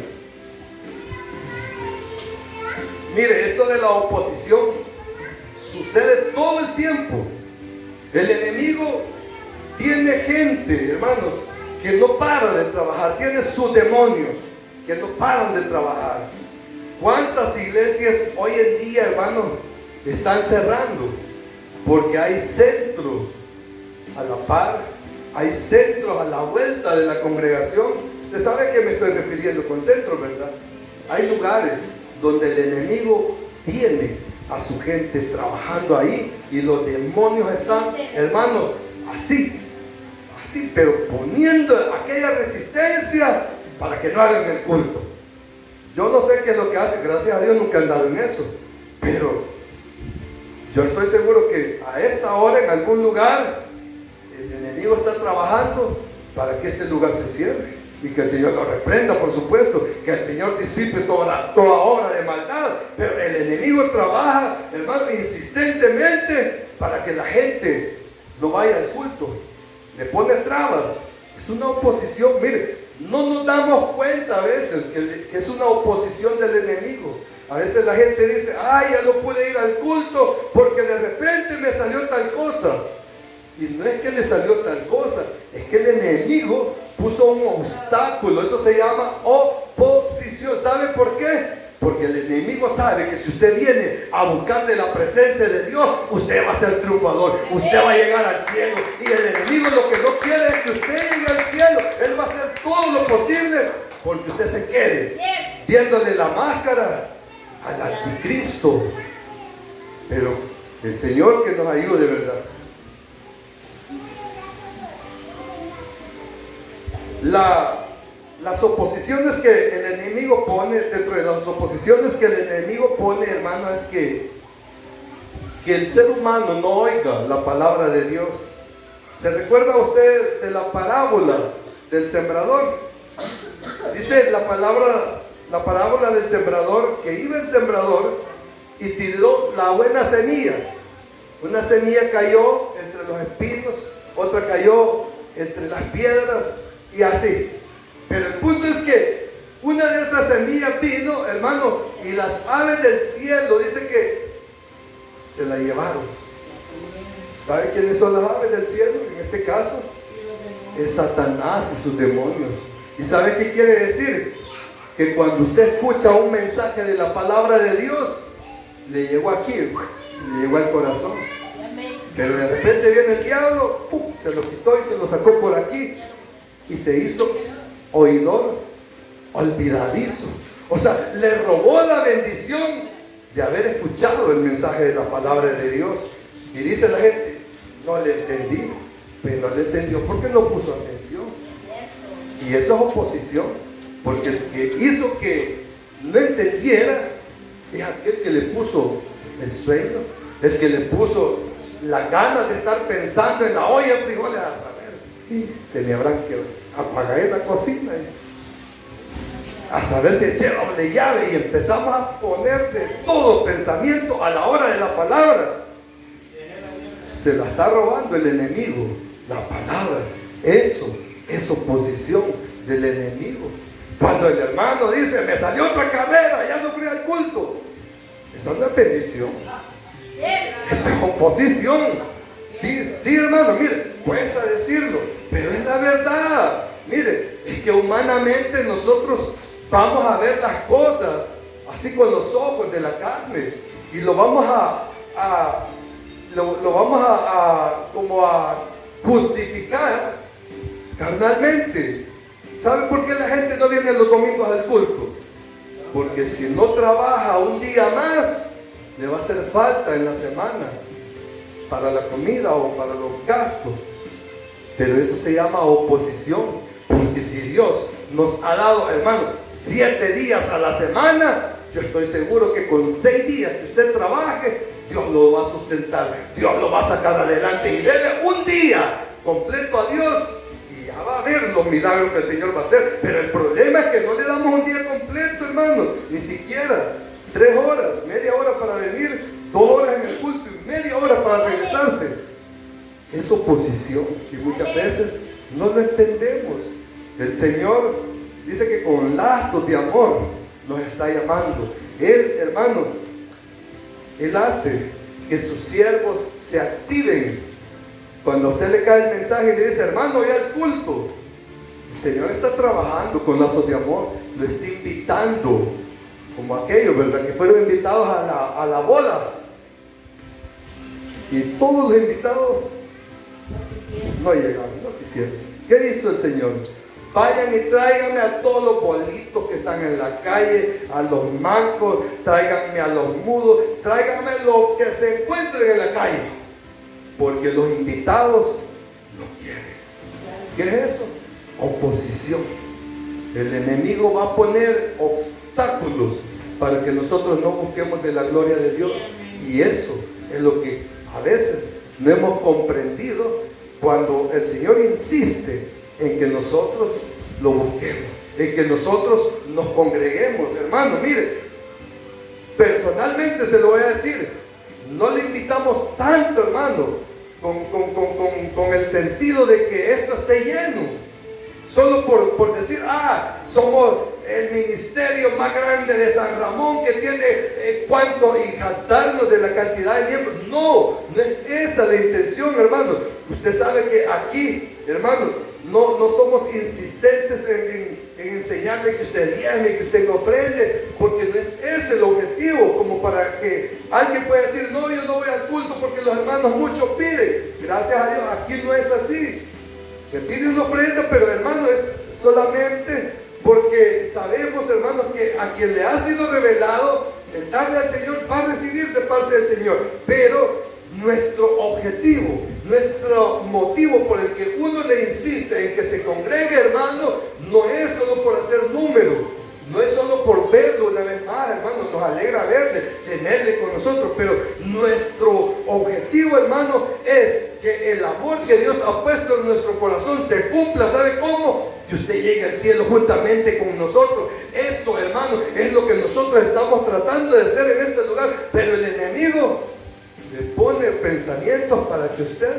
Mire, esto de la oposición sucede todo el tiempo. El enemigo tiene gente, hermanos, que no para de trabajar, tiene sus demonios que no paran de trabajar. ¿Cuántas iglesias hoy en día, hermanos, están cerrando? Porque hay centros a la par, hay centros a la vuelta de la congregación. Usted sabe a qué me estoy refiriendo con centros, ¿verdad? Hay lugares donde el enemigo tiene a su gente trabajando ahí y los demonios están, hermano, así, pero poniendo aquella resistencia para que no hagan el culto. Yo no sé qué es lo que hacen, gracias a Dios nunca he andado en eso, pero yo estoy seguro que a esta hora en algún lugar el enemigo está trabajando para que este lugar se cierre y que el Señor lo reprenda, por supuesto, que el Señor disipe toda obra de maldad, pero el enemigo trabaja, hermano, insistentemente para que la gente no vaya al culto, le pone trabas. Es una oposición. Mire, no nos damos cuenta a veces que es una oposición del enemigo. A veces la gente dice: ay, ya no pude ir al culto porque de repente me salió tal cosa. Y no es que le salió tal cosa, es que el enemigo puso un obstáculo. Eso se llama oposición. ¿Sabe por qué? Porque el enemigo sabe que si usted viene a buscarle la presencia de Dios, usted va a ser triunfador, usted va a llegar al cielo. Y el enemigo lo que no quiere es que usted llegue al cielo. Él va a hacer todo lo posible porque usted se quede viéndole la máscara al anticristo. Pero el Señor que nos ayude, ¿verdad? Las oposiciones que el enemigo pone, dentro de las oposiciones que el enemigo pone, hermano, es que el ser humano no oiga la palabra de Dios. ¿Se recuerda usted de la parábola del sembrador? Dice la parábola del sembrador, que iba el sembrador y tiró la buena semilla. Una semilla cayó entre los espinos, otra cayó entre las piedras y así. Pero el punto es que una de esas semillas vino, hermano, y las aves del cielo, dice que se la llevaron. ¿Sabe quiénes son las aves del cielo? En este caso es Satanás y sus demonios. ¿Y sabe qué quiere decir? Que cuando usted escucha un mensaje de la palabra de Dios, le llegó aquí, le llegó al corazón. Pero de repente viene el diablo, se lo quitó y se lo sacó por aquí y se hizo oidor olvidadizo. O sea, le robó la bendición de haber escuchado el mensaje de la palabra de Dios. Y dice la gente: no le entendí. Pero no le entendió porque no puso atención. Y eso es oposición, porque el que hizo que no entendiera es aquel que le puso el sueño, el que le puso la ganas de estar pensando en la olla de frijoles, a saber, se me habrán que apagar en la cocina, a saber si eché doble llave, y empezamos a poner de todo pensamiento a la hora de la palabra. Se la está robando el enemigo, la palabra. Eso es oposición del enemigo. Cuando el hermano dice: me salió otra carrera, ya no fui al culto, esa no es bendición, esa es oposición. Sí, hermano, mire, cuesta decirlo, pero es la verdad. Mire, Es que humanamente nosotros vamos a ver las cosas así con los ojos de la carne y lo vamos como a justificar carnalmente. ¿Sabe por qué la gente no viene los domingos al culto? Porque si no trabaja un día más, le va a hacer falta en la semana para la comida o para los gastos. Pero eso se llama oposición, porque si Dios nos ha dado, hermano, 7 días a la semana, yo estoy seguro que con 6 días que usted trabaje, Dios lo va a sustentar, Dios lo va a sacar adelante, y dele un día completo a Dios y ya va a ver los milagros que el Señor va a hacer. Pero el problema es que no le damos un día completo, hermano, ni siquiera 3 horas, media hora para venir, 2 horas en el culto y media hora para regresarse. Es oposición y muchas veces no lo entendemos. El Señor dice que con lazos de amor nos está llamando. Él, hermano, Él hace que sus siervos se activen. Cuando a usted le cae el mensaje y le dice, hermano, voy al culto, el Señor está trabajando con lazos de amor, lo está invitando, como aquellos, ¿verdad?, que fueron invitados a la boda. Y todos los invitados no llegaron, no quisieron. ¿Qué hizo el Señor? Vayan y tráiganme a todos los bolitos que están en la calle, a los mancos, tráiganme a los mudos, tráiganme los que se encuentren en la calle, porque los invitados no quieren. ¿Qué es eso? Oposición. El enemigo va a poner obstáculos para que nosotros no busquemos de la gloria de Dios, y eso es lo que a veces no hemos comprendido cuando el Señor insiste en que nosotros lo busquemos, en que nosotros nos congreguemos. Hermano, mire, personalmente se lo voy a decir, no le invitamos tanto, hermano, con el sentido de que esto esté lleno, solo por decir, somos el ministerio más grande de San Ramón que tiene cuánto, y jactarnos de la cantidad de miembros. No es esa la intención, hermano. Usted sabe que aquí, hermano, no somos insistentes en enseñarle que usted diezme, que usted ofrende, porque no es ese el objetivo, como para que alguien pueda decir, no, yo no voy al culto porque los hermanos mucho piden. Gracias a Dios, aquí no es así. Se pide una ofrenda, pero hermano, es solamente porque sabemos, hermanos, que a quien le ha sido revelado el darle al Señor va a recibir de parte del Señor. Pero nuestro objetivo, nuestro motivo por el que uno le insiste en que se congregue, hermano, no es solo por hacer número, no es solo por verlo una vez más, hermano. Nos alegra verle, tenerle con nosotros, pero nuestro objetivo, hermano, es que el amor que Dios ha puesto en nuestro corazón se cumpla. ¿Sabe cómo? Que usted llegue al cielo juntamente con nosotros. Eso, hermano, es lo que nosotros estamos tratando de hacer en este lugar. Pero el enemigo le pone pensamientos para que usted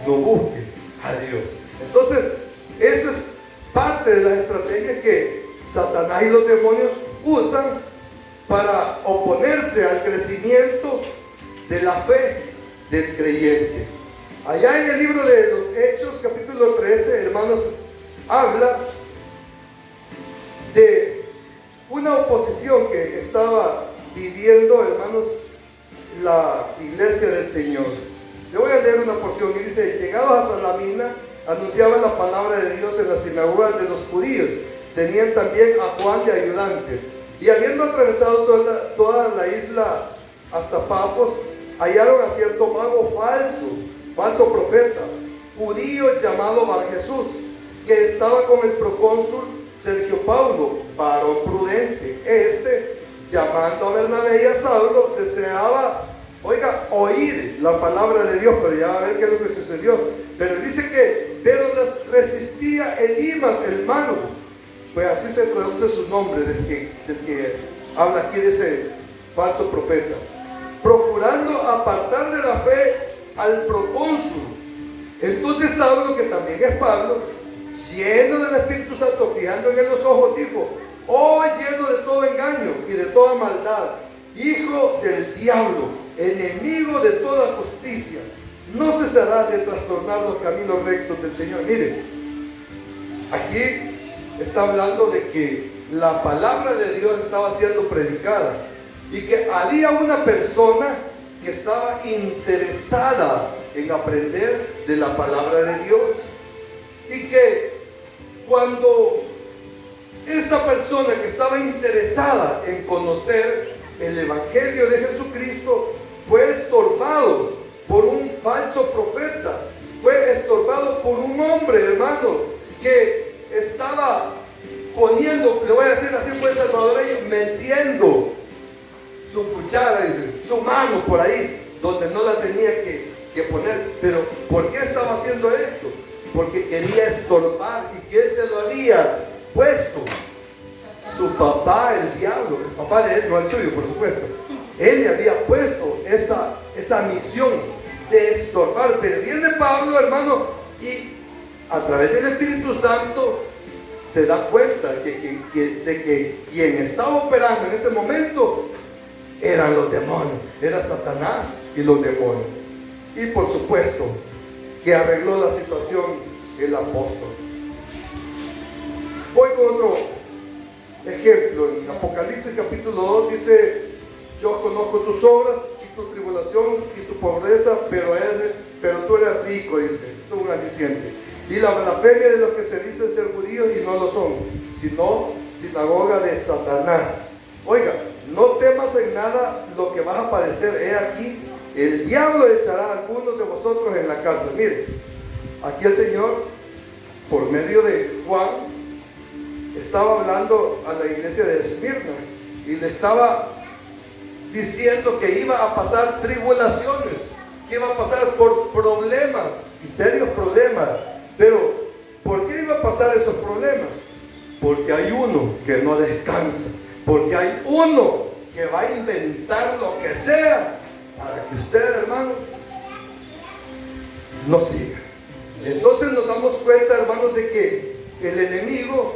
lo busque a Dios. Entonces, eso es parte de las estrategias que Satanás y los demonios usan para oponerse al crecimiento de la fe del creyente. Allá en el libro de los Hechos, capítulo 13, hermanos, habla de una oposición que estaba viviendo, hermanos, la iglesia del Señor. Le voy a leer una porción y dice: llegados a Salamina, anunciaban la palabra de Dios en las sinagogas de los judíos. Tenían también a Juan de ayudante. Y habiendo atravesado toda la isla hasta Pafos, hallaron a cierto mago falso profeta, judío llamado Bar Jesús, que estaba con el procónsul Sergio Paulo, varón prudente. Llamando a Bernabé y a Saulo, deseaba, oír la palabra de Dios, pero ya va a ver qué es lo que sucedió. Pero dice pero les resistía Elimas, el mago. Pues así se traduce su nombre, del que habla aquí de ese falso profeta, procurando apartar de la fe al procónsul. Entonces Saulo, que también es Pablo, lleno del Espíritu Santo, fijando en él los ojos, dijo: oh, lleno de todo engaño y de toda maldad, hijo del diablo, enemigo de toda justicia, no cesará de trastornar los caminos rectos del Señor. Miren, aquí está hablando de que la palabra de Dios estaba siendo predicada y que había una persona que estaba interesada en aprender de la palabra de Dios, y que cuando esta persona que estaba interesada en conocer el Evangelio de Jesucristo fue estorbado por un falso profeta, fue estorbado por un hombre, hermano, que estaba poniendo, le voy a decir así pues salvadoreño, metiendo su cuchara, dice, su mano por ahí donde no la tenía que poner. Pero ¿por qué estaba haciendo esto? Porque quería estorbar. ¿Y quién se lo había puesto? Su papá, el diablo, el papá de él, no el suyo, por supuesto. Él le había puesto esa misión de estorbar. Pero viene Pablo, hermano, y a través del Espíritu Santo se da cuenta de que quien estaba operando en ese momento eran los demonios, era Satanás y los demonios. Y por supuesto que arregló la situación el apóstol. Voy con otro ejemplo. En Apocalipsis capítulo 2 dice: yo conozco tus obras y tu tribulación y tu pobreza, pero tú eres rico, dice. Esto es un aliciente. Y la blasfemia de los que se dicen ser judíos y no lo son, sino sinagoga de Satanás. Oiga, no temas en nada lo que vas a padecer. He aquí, el diablo echará a algunos de vosotros en la cárcel. Mire, aquí el Señor, por medio de Juan, estaba hablando a la iglesia de Esmirna y le estaba diciendo que iba a pasar tribulaciones, que iba a pasar por problemas y serios problemas. Pero ¿por qué iba a pasar esos problemas? Porque hay uno que no descansa, porque hay uno que va a inventar lo que sea para que usted, hermano, no siga. Entonces nos damos cuenta, hermanos, de que el enemigo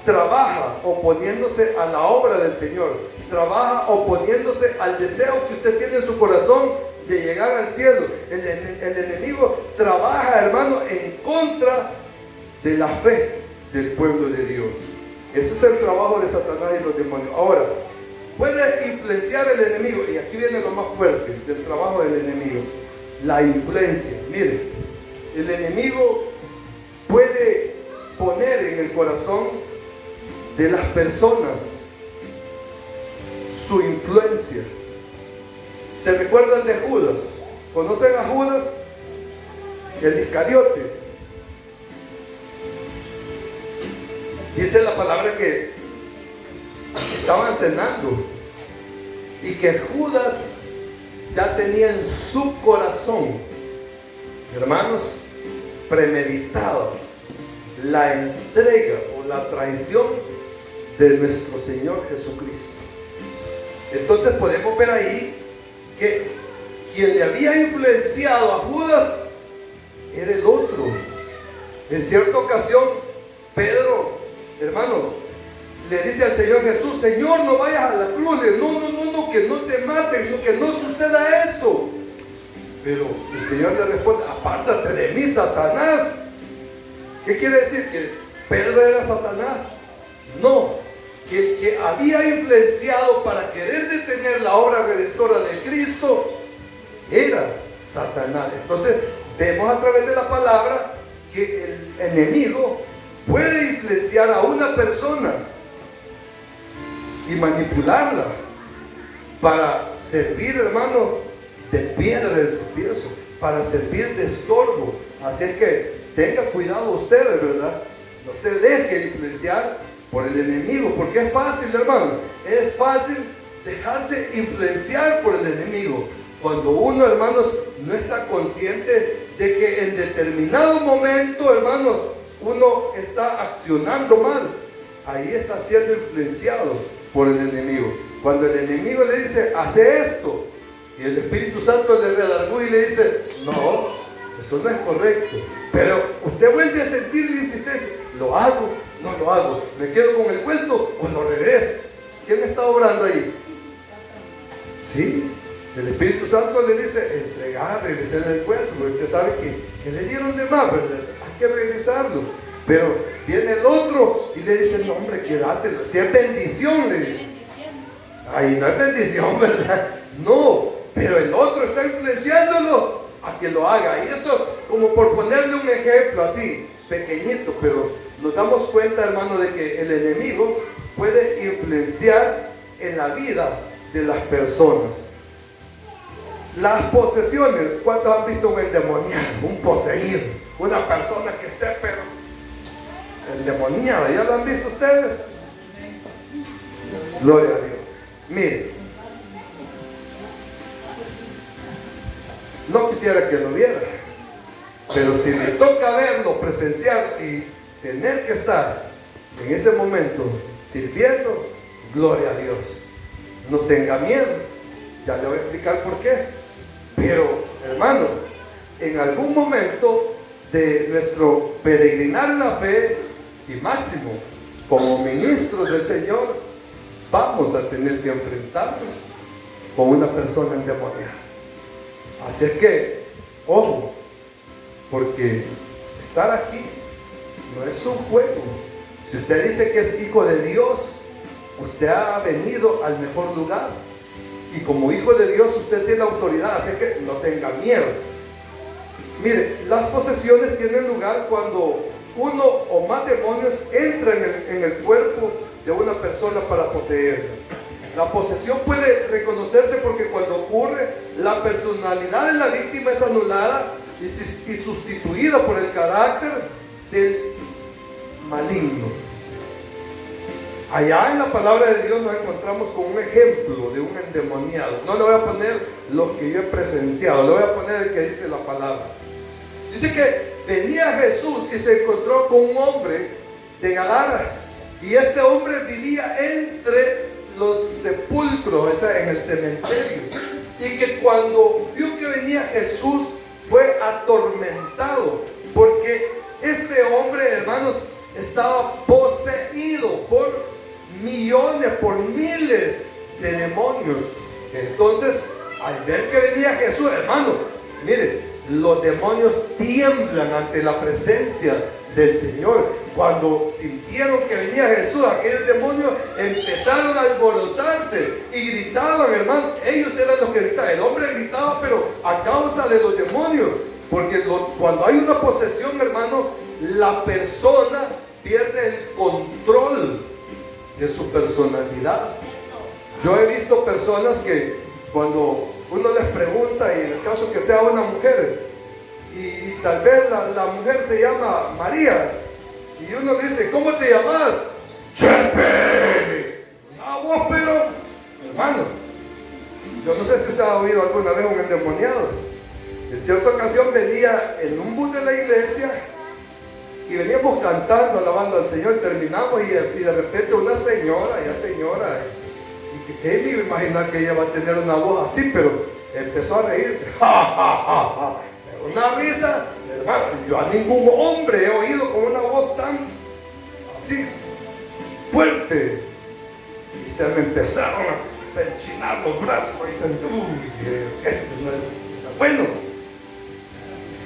trabaja oponiéndose a la obra del Señor, trabaja oponiéndose al deseo que usted tiene en su corazón de llegar al cielo. El enemigo trabaja, hermano, en contra de la fe del pueblo de Dios. Ese es el trabajo de Satanás y los demonios. Ahora, puede influenciar el enemigo, y aquí viene lo más fuerte del trabajo del enemigo: la influencia. Mire, el enemigo puede poner en el corazón de las personas su influencia. ¿Se recuerdan de Judas? ¿Conocen a Judas? El Iscariote. Dice la palabra que estaban cenando y que Judas ya tenía en su corazón, hermanos, premeditado la entrega o la traición de nuestro Señor Jesucristo. Entonces podemos ver ahí que quien le había influenciado a Judas era el otro. En cierta ocasión, Pedro, hermano, le dice al Señor Jesús: Señor, no vayas a la cruz. No, que no te maten, no, que no suceda eso. Pero el Señor le responde: apártate de mí, Satanás. ¿Qué quiere decir? ¿Que Pedro era Satanás? No, que el que había influenciado para querer detener la obra redentora de Cristo era Satanás. Entonces vemos a través de la palabra que el enemigo puede influenciar a una persona y manipularla para servir, hermano, de piedra de tropiezo, para servir de estorbo. Así es que tenga cuidado ustedes, ¿verdad? No se deje influenciar por el enemigo, porque es fácil, hermano, es fácil dejarse influenciar por el enemigo cuando uno, hermanos, no está consciente de que en determinado momento, hermanos, uno está accionando mal. Ahí está siendo influenciado por el enemigo. Cuando el enemigo le dice: hace esto, y el Espíritu Santo le redarguye y le dice: no, eso no es correcto. Pero usted vuelve a sentir la insistencia: lo hago, no lo hago, me quedo con el cuento o lo regreso. ¿Quién está obrando ahí? Sí, el Espíritu Santo le dice: entregar, regresar el cuento. Usted sabe que le dieron de más, ¿verdad? Hay que regresarlo. Pero viene el otro y le dice, no hombre, quédatelo, si es bendición, le dice. Ahí no es bendición, ¿verdad? No, pero el otro está influenciándolo a que lo haga. Y esto, como por ponerle un ejemplo así, pequeñito, pero nos damos cuenta, hermano, de que el enemigo puede influenciar en la vida de las personas. Las posesiones, ¿cuántos han visto un endemoniado, un poseído? Una persona que esté, pero endemoniada, ¿ya lo han visto ustedes? Gloria a Dios. Miren, no quisiera que lo viera, pero si me toca verlo, presenciar y tener que estar en ese momento sirviendo, gloria a Dios. No tenga miedo, ya le voy a explicar por qué. Pero, hermano, en algún momento de nuestro peregrinar en la fe, y máximo, como ministros del Señor, vamos a tener que enfrentarnos con una persona endemoniada. Así es que, ojo, porque estar aquí no es un juego. Si usted dice que es hijo de Dios, usted ha venido al mejor lugar. Y como hijo de Dios usted tiene autoridad, así que no tenga miedo. Mire, las posesiones tienen lugar cuando uno o más demonios entran en el cuerpo de una persona para poseerla. La posesión puede reconocerse porque cuando ocurre, la personalidad de la víctima es anulada y sustituida por el carácter del maligno. Allá en la palabra de Dios nos encontramos con un ejemplo de un endemoniado. No le voy a poner lo que yo he presenciado, le voy a poner el que dice la palabra. Dice que venía Jesús y se encontró con un hombre de Gadara, y este hombre vivía entre los sepulcros, o sea, en el cementerio, y que cuando vio que venía Jesús fue atormentado, porque este hombre, hermanos, estaba poseído por millones, por miles de demonios. Entonces, al ver que venía Jesús, hermano, miren, los demonios tiemblan ante la presencia del Señor. Cuando sintieron que venía Jesús, aquellos demonios empezaron a alborotarse y gritaban, hermano. Ellos eran los que gritaban. El hombre gritaba, pero a causa de los demonios. Porque cuando hay una posesión, hermano, la persona pierde el control de su personalidad. Yo he visto personas que cuando uno les pregunta, y en el caso que sea una mujer, y tal vez la mujer se llama María, y uno dice, ¿cómo te llamas? Chepe. Ah, vos, pero, hermano, yo no sé si usted ha oído alguna vez un endemoniado. En cierta ocasión venía en un bus de la iglesia y veníamos cantando, alabando al Señor, terminamos y de repente una señora, y que me iba a imaginar que ella va a tener una voz así, pero empezó a reírse. Una risa, hermano. Yo a ningún hombre he oído con una voz tan así fuerte, y se me empezaron a perchinar los brazos y sentí, esto no es bueno,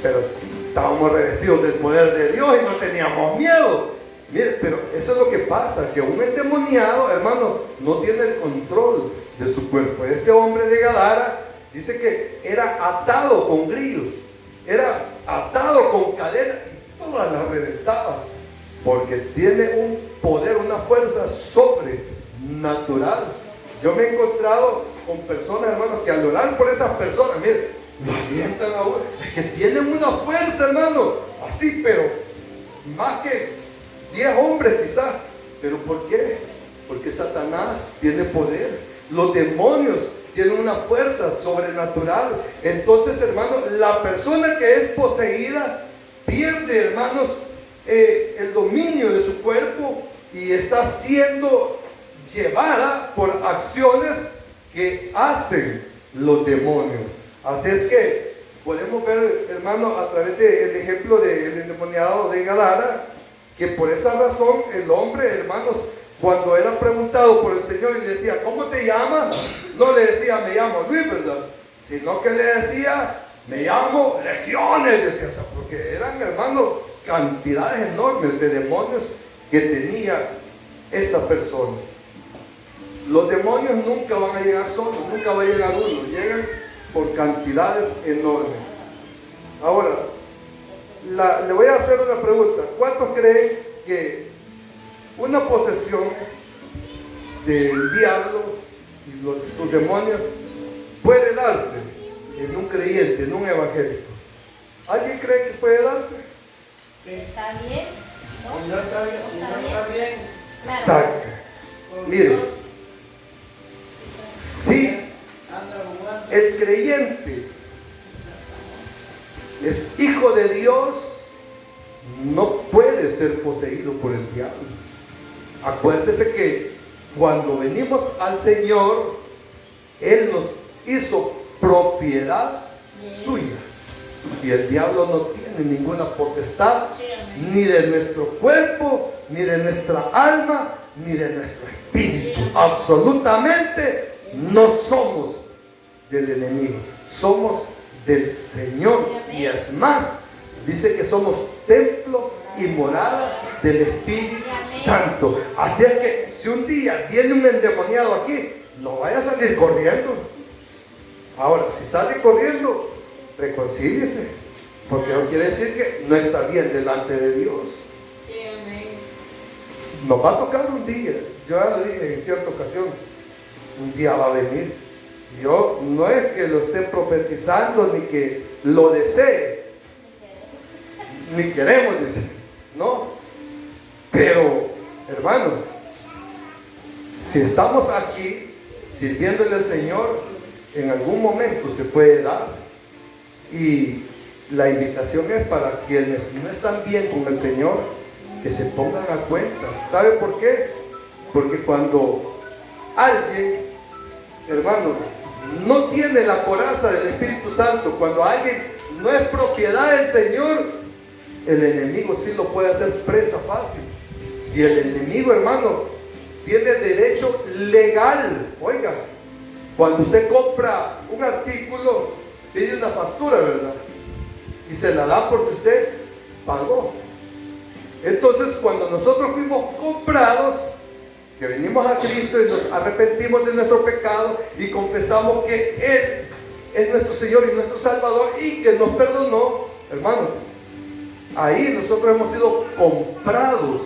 pero estábamos revestidos del poder de Dios y no teníamos miedo. Mire, pero eso es lo que pasa, que un endemoniado, hermano, no tiene el control de su cuerpo. Este hombre de Gadara dice que era atado con grillos, era atado con cadenas y todas las reventaba, porque tiene un poder, una fuerza sobrenatural. Yo me he encontrado con personas, hermanos, que al orar por esas personas, mire, lo avientan a uno, es que tienen una fuerza, hermano, así, pero más que 10 hombres quizás. ¿Pero por qué? Porque Satanás tiene poder, los demonios tienen una fuerza sobrenatural. Entonces, hermanos, la persona que es poseída pierde, hermanos, el dominio de su cuerpo y está siendo llevada por acciones que hacen los demonios. Así es que podemos ver, hermano, a través del ejemplo del endemoniado de Gadara, que por esa razón el hombre, hermanos, cuando era preguntado por el Señor y le decía, ¿cómo te llamas? No le decía, me llamo Luis, ¿verdad? Sino que le decía, me llamo Legiones, decía, o sea, porque eran, hermanos, cantidades enormes de demonios que tenía esta persona. Los demonios nunca van a llegar solos, nunca va a llegar uno, llegan por cantidades enormes. Ahora, le voy a hacer una pregunta. ¿Cuántos creen que una posesión del diablo y sus demonios puede darse en un creyente, en un evangélico? ¿Alguien cree que puede darse? ¿Está bien? Si no está bien, si no está bien, Claro. Exacto. con Mire, Dios, si anda jugando. el creyente es hijo de Dios, no puede ser poseído por el diablo. Acuérdese que cuando venimos al Señor, Él nos hizo propiedad suya. Y el diablo no tiene ninguna potestad, ni de nuestro cuerpo, ni de nuestra alma, ni de nuestro espíritu. Absolutamente no somos del enemigo, somos del Señor. Y es más, dice que somos templo y morada del Espíritu Santo. Así es que si un día viene un endemoniado aquí, no vaya a salir corriendo. Ahora, si sale corriendo, reconcíliese, porque no quiere decir que no está bien delante de Dios. Nos va a tocar un día. Yo ya lo dije en cierta ocasión, un día va a venir. Yo no es que lo esté profetizando ni que lo desee, ni queremos decir, no. Pero, hermanos, si estamos aquí sirviéndole al Señor, en algún momento se puede dar. Y la invitación es para quienes no están bien con el Señor, que se pongan a cuenta. ¿Sabe por qué? Porque cuando alguien, hermano, no tiene la coraza del Espíritu Santo, cuando alguien no es propiedad del Señor, el enemigo sí lo puede hacer presa fácil. Y el enemigo, hermano, tiene derecho legal. Oiga, cuando usted compra un artículo, pide una factura, ¿verdad? Y se la da porque usted pagó. Entonces, cuando nosotros fuimos comprados, que venimos a Cristo y nos arrepentimos de nuestro pecado y confesamos que Él es nuestro Señor y nuestro Salvador y que nos perdonó, hermano, ahí nosotros hemos sido comprados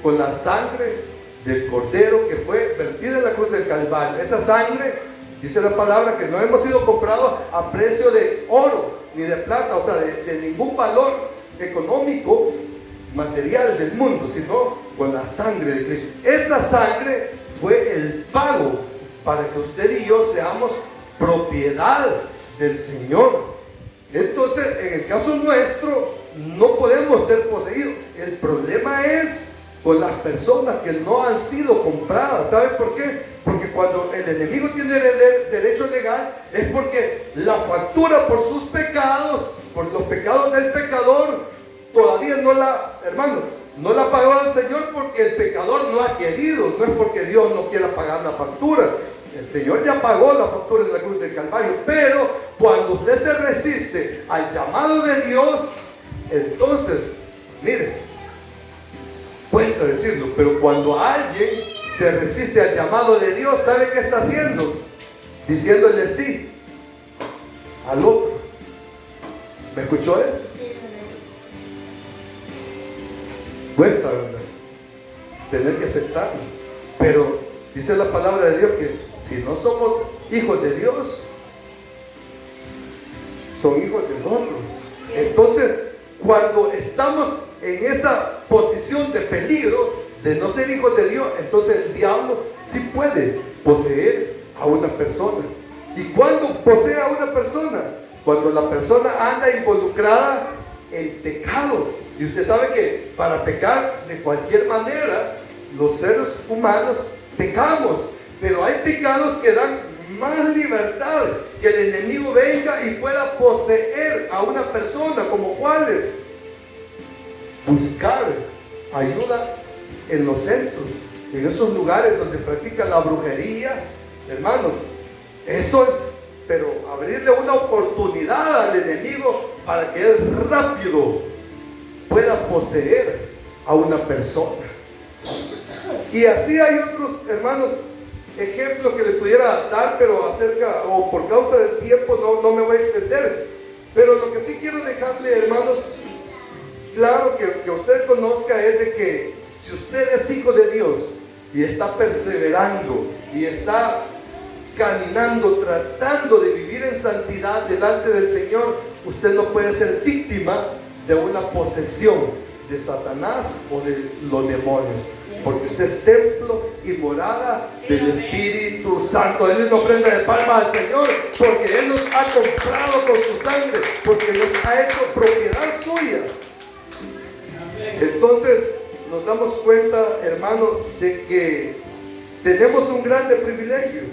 con la sangre del Cordero que fue vertida en la cruz del Calvario. Esa sangre, dice la palabra, que no hemos sido comprados a precio de oro ni de plata, o sea, de ningún valor económico, material del mundo, sino con la sangre de Cristo. Esa sangre fue el pago para que usted y yo seamos propiedad del Señor. Entonces, en el caso nuestro, no podemos ser poseídos. El problema es con las personas que no han sido compradas. ¿Sabe por qué? Porque cuando el enemigo tiene derecho legal, es porque la factura por sus pecados, por los pecados del pecador, todavía no la, hermano, no la pagó el Señor, porque el pecador no ha querido. No es porque Dios no quiera pagar la factura. El Señor ya pagó la factura de la cruz del Calvario. Pero cuando usted se resiste al llamado de Dios, entonces, mire, cuesta decirlo, pero cuando alguien se resiste al llamado de Dios, ¿sabe qué está haciendo? Diciéndole sí al otro. ¿Me escuchó eso? Cuesta, ¿verdad? Tener que aceptarlo. Pero dice la palabra de Dios que si no somos hijos de Dios, son hijos del otro. Entonces, cuando estamos en esa posición de peligro de no ser hijos de Dios, entonces el diablo sí puede poseer a una persona. ¿Y cuándo posee a una persona? Cuando la persona anda involucrada en pecado. Y usted sabe que para pecar de cualquier manera, los seres humanos pecamos, pero hay pecados que dan más libertad, que el enemigo venga y pueda poseer a una persona. ¿Como cuáles? Buscar ayuda en los centros, en esos lugares donde practican la brujería, hermanos. Eso es, pero abrirle una oportunidad al enemigo para que él rápido pueda poseer a una persona. Y así hay otros, hermanos, ejemplos que le pudiera dar, pero acerca, o por causa del tiempo no me voy a extender. Pero lo que sí quiero dejarle, hermanos, claro que usted conozca es de que si usted es hijo de Dios y está perseverando y está caminando, tratando de vivir en santidad delante del Señor, usted no puede ser víctima de una posesión de Satanás o de los demonios, porque usted es templo y morada del Espíritu Santo. Él es una ofrenda de palmas al Señor, porque Él nos ha comprado con su sangre, porque nos ha hecho propiedad suya. Entonces nos damos cuenta, hermanos, de que tenemos un grande privilegio.